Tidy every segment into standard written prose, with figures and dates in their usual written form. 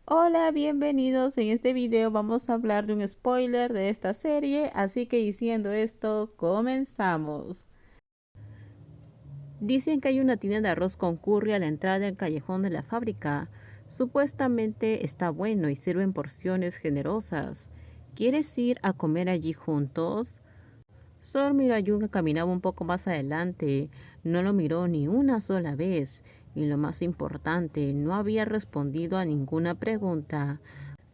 Hola, bienvenidos. En este video vamos a hablar de un spoiler de esta serie, así que diciendo esto, comenzamos. Dicen que hay una tienda de arroz con curry a la entrada del callejón de la fábrica. Supuestamente está bueno y sirven porciones generosas. ¿Quieres ir a comer allí juntos? Sor miró a Jung que caminaba un poco más adelante. No lo miró ni una sola vez. Y lo más importante, no había respondido a ninguna pregunta.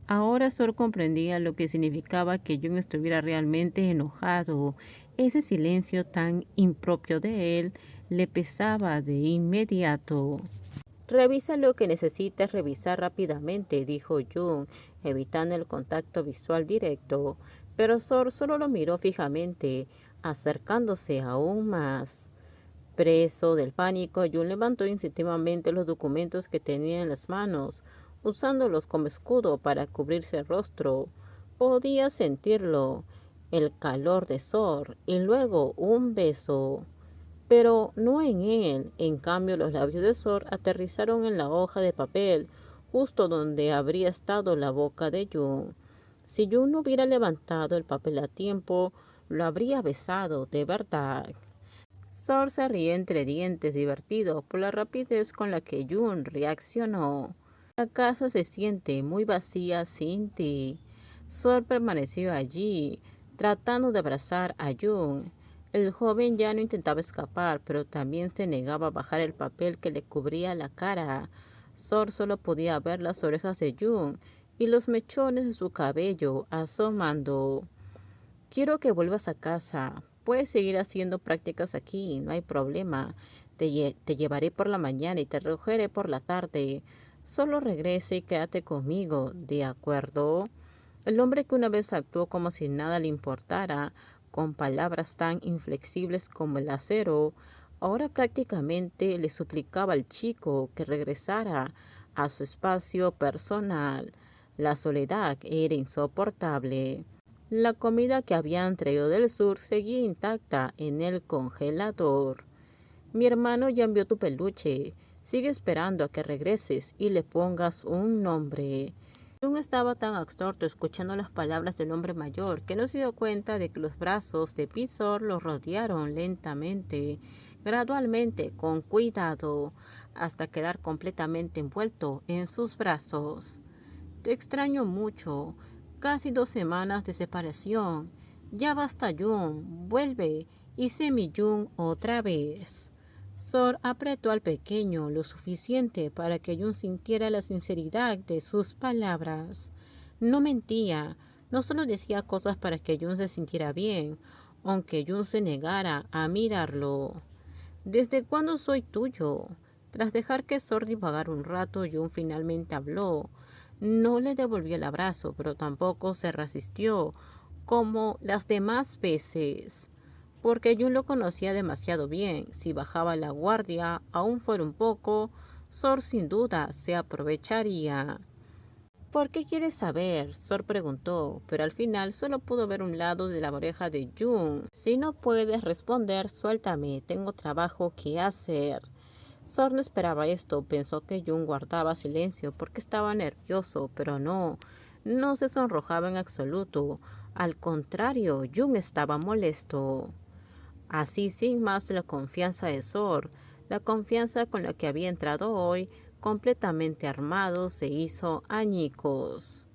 Ahora Sor comprendía lo que significaba que Jung estuviera realmente enojado. Ese silencio tan impropio de él le pesaba de inmediato. Revisa lo que necesites revisar rápidamente, dijo Jung, evitando el contacto visual directo. Pero Sor solo lo miró fijamente, acercándose aún más. Preso del pánico, Jun levantó instintivamente los documentos que tenía en las manos, usándolos como escudo para cubrirse el rostro. Podía sentirlo, el calor de Sor, y luego un beso. Pero no en él. En cambio, los labios de Sor aterrizaron en la hoja de papel, justo donde habría estado la boca de Jun. Si Jun no hubiera levantado el papel a tiempo, lo habría besado de verdad. Sor se rió entre dientes, divertido por la rapidez con la que Jun reaccionó. La casa se siente muy vacía sin ti. Sor permaneció allí, tratando de abrazar a Jun. El joven ya no intentaba escapar, pero también se negaba a bajar el papel que le cubría la cara. Sor solo podía ver las orejas de Jun y los mechones de su cabello asomando. Quiero que vuelvas a casa. Puedes seguir haciendo prácticas aquí, no hay problema. Te llevaré por la mañana y te recogeré por la tarde. Solo regrese y quédate conmigo, ¿de acuerdo? El hombre que una vez actuó como si nada le importara, con palabras tan inflexibles como el acero, ahora prácticamente le suplicaba al chico que regresara a su espacio personal. La soledad era insoportable. La comida que habían traído del sur seguía intacta en el congelador. Mi hermano ya envió tu peluche. Sigue esperando a que regreses y le pongas un nombre. Jung estaba tan absorto escuchando las palabras del hombre mayor que no se dio cuenta de que los brazos de Pizor lo rodearon lentamente, gradualmente, con cuidado, hasta quedar completamente envuelto en sus brazos. Te extraño mucho. Casi 2 semanas de separación. Ya basta, Jun. Vuelve y sé mi Jun otra vez. Sor apretó al pequeño lo suficiente para que Jun sintiera la sinceridad de sus palabras. No mentía, no solo decía cosas para que Jun se sintiera bien, aunque Jun se negara a mirarlo. ¿Desde cuándo soy tuyo? Tras dejar que Sor divagara un rato, Jun finalmente habló. No le devolvió el abrazo, pero tampoco se resistió, como las demás veces, porque Jun lo conocía demasiado bien. Si bajaba la guardia, aún fuera un poco, Sor sin duda se aprovecharía. ¿Por qué quieres saber? Sor preguntó, pero al final solo pudo ver un lado de la oreja de Jun. Si no puedes responder, suéltame, tengo trabajo que hacer. Sor no esperaba esto, pensó que Jun guardaba silencio porque estaba nervioso, pero no se sonrojaba en absoluto. Al contrario, Jun estaba molesto. Así, sin más, la confianza de Sor, la confianza con la que había entrado hoy, completamente armado, se hizo añicos.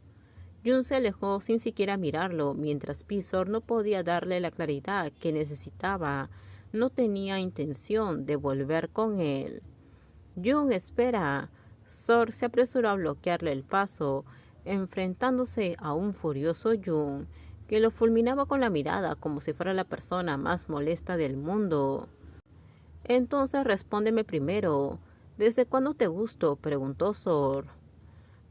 Jun se alejó sin siquiera mirarlo, mientras Pizor no podía darle la claridad que necesitaba. No tenía intención de volver con él. Jun, espera. Sor se apresuró a bloquearle el paso, enfrentándose a un furioso Jun, que lo fulminaba con la mirada como si fuera la persona más molesta del mundo. Entonces respóndeme primero. ¿Desde cuándo te gusto? Preguntó Sor.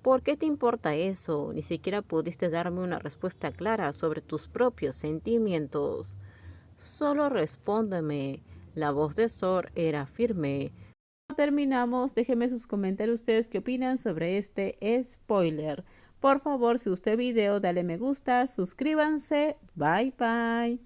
¿Por qué te importa eso? Ni siquiera pudiste darme una respuesta clara sobre tus propios sentimientos. Solo respóndeme. La voz de Sor era firme. Terminamos, déjenme sus comentarios ustedes qué opinan sobre este spoiler. Por favor, si gustó el video, dale me gusta, suscríbanse, bye bye.